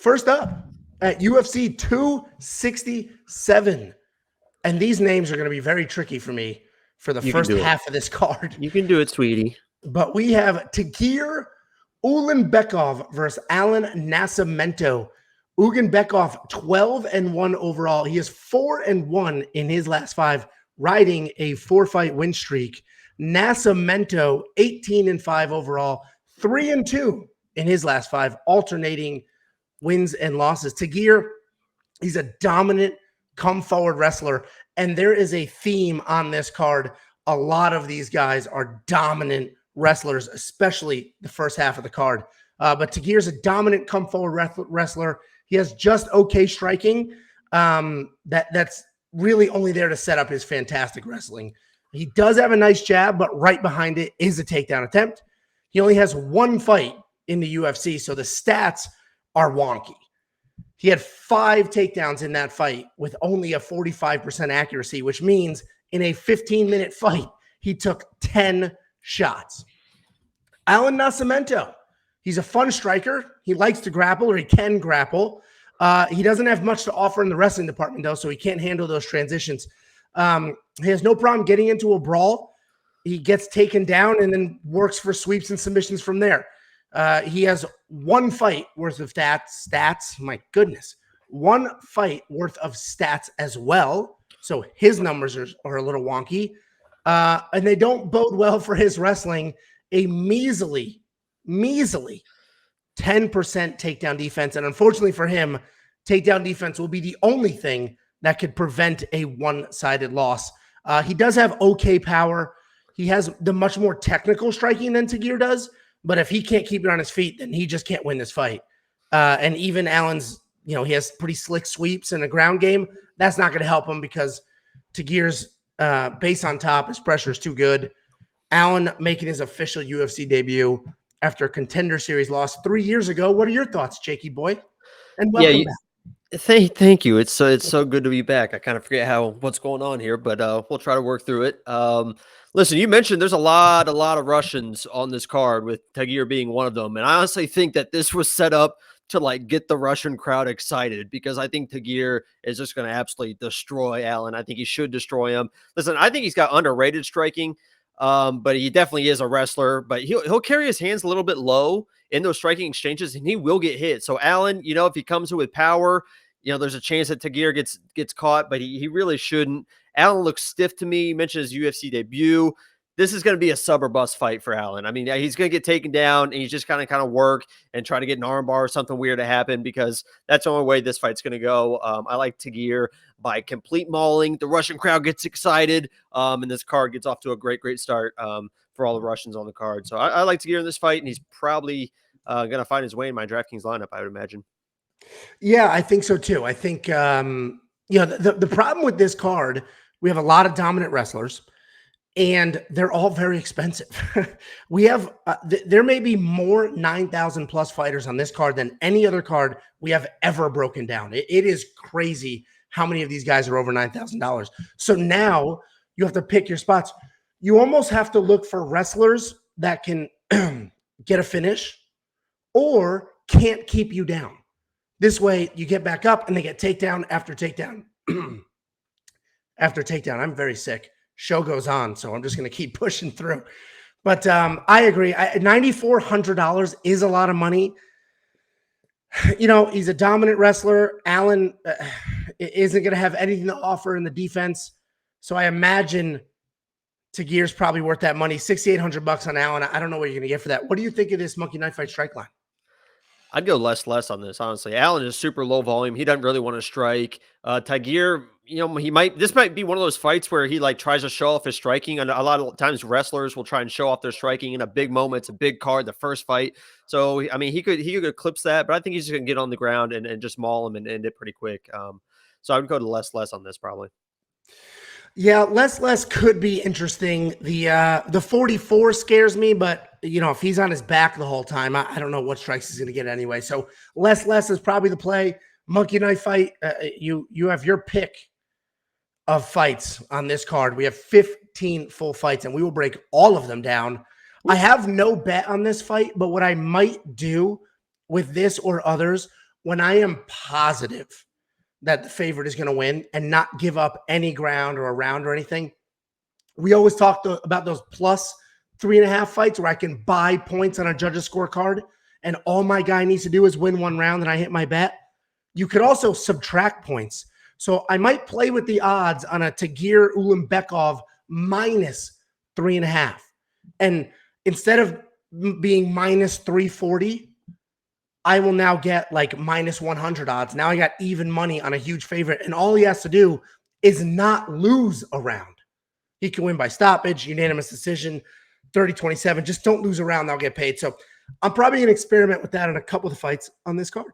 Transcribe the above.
First up at UFC 267. And these names are going to be very tricky for me for the first half of this card. You can do it, sweetie. But we have Tagir Ulanbekov versus Allan Nascimento. Ulanbekov 12-1 overall. He is 4-1 in his last 5, riding a 4-fight win streak. Nascimento 18-5 overall, 3-2 in his last 5, alternating wins and losses. Tagir, he's a dominant come forward wrestler, and there is a theme on this card. A lot of these guys are dominant wrestlers, especially the first half of the card. But Tagir's a dominant come forward wrestler. He has just okay striking. That's really only there to set up his fantastic wrestling. He does have a nice jab, but right behind it is a takedown attempt. He only has 1 fight in the UFC, so the stats are wonky. He had 5 takedowns in that fight with only a 45% accuracy, which means in a 15-minute fight, he took 10 shots. Allan Nascimento, he's a fun striker. He likes to grapple, or he can grapple. He doesn't have much to offer in the wrestling department, though, so he can't handle those transitions. He has no problem getting into a brawl. He gets taken down and then works for sweeps and submissions from there. He has 1 fight worth of stats. My goodness. 1 fight worth of stats as well. So his numbers are a little wonky. And they don't bode well for his wrestling. A measly 10% takedown defense. And unfortunately for him, takedown defense will be the only thing that could prevent a one-sided loss. He does have okay power. He has the much more technical striking than Tagir does. But if he can't keep it on his feet, then he just can't win this fight. And even Allan's, he has pretty slick sweeps and a ground game. That's not going to help him because Tagir's base on top, his pressure is too good. Allan making his official UFC debut after a Contender Series loss 3 years ago. What are your thoughts, Jakey boy? And welcome back. Thank you. It's so good to be back. I kind of forget what's going on here, but we'll try to work through it. Listen, you mentioned there's a lot of Russians on this card, with Tagir being one of them. And I honestly think that this was set up to get the Russian crowd excited, because I think Tagir is just going to absolutely destroy Allan. I think he should destroy him. Listen, I think he's got underrated striking, but he definitely is a wrestler. But he'll carry his hands a little bit low in those striking exchanges, and he will get hit. So Allan, if he comes in with power, there's a chance that Tagir gets caught, but he really shouldn't. Allan looks stiff to me. You mentioned his UFC debut. This is going to be a sub or bust fight for Allan. I mean, he's going to get taken down, and he's just kind of work and try to get an armbar or something weird to happen, because that's the only way this fight's going to go. I like Tagir by complete mauling. The Russian crowd gets excited, and this card gets off to a great start for all the Russians on the card. So I like Tagir in this fight, and he's probably going to find his way in my DraftKings lineup, I would imagine. Yeah, I think so too. I think, the problem with this card, we have a lot of dominant wrestlers, and they're all very expensive. We have, there may be more 9,000 plus fighters on this card than any other card we have ever broken down. It is crazy how many of these guys are over $9,000. So now you have to pick your spots. You almost have to look for wrestlers that can get a finish or can't keep you down. This way you get back up and they get takedown after takedown. After takedown. I'm very sick. Show goes on, so I'm just going to keep pushing through. But I agree. $9,400 is a lot of money. He's a dominant wrestler. Allan isn't going to have anything to offer in the defense. So I imagine Tagir's probably worth that money. $6,800 on Allan. I don't know what you're going to get for that. What do you think of this Monkey Knife Fight strike line? I'd go less on this, honestly. Allan is super low volume. He doesn't really want to strike. Tagir, this might be one of those fights where he tries to show off his striking. And a lot of times wrestlers will try and show off their striking in a big moment. It's a big card, the first fight. So, I mean, he could eclipse that, but I think he's just going to get on the ground and just maul him and end it pretty quick. So I would go to less on this probably. Yeah, less could be interesting. The 44 scares me, but if he's on his back the whole time, I don't know what strikes he's going to get anyway. So less is probably the play. Monkey Knife Fight. You have your pick of fights on this card. We have 15 full fights, and we will break all of them down. I have no bet on this fight, but what I might do with this or others, when I am positive that the favorite is going to win and not give up any ground or a round or anything. We always talk about those plus 3.5 fights where I can buy points on a judge's scorecard and all my guy needs to do is win one round and I hit my bet. You could also subtract points. So I might play with the odds on a Tagir Ulanbekov minus 3.5. And instead of being minus 340, I will now get like minus 100 odds. Now I got even money on a huge favorite. And all he has to do is not lose a round. He can win by stoppage, unanimous decision, 30-27. Just don't lose a round. I'll get paid. So I'm probably going to experiment with that in a couple of the fights on this card.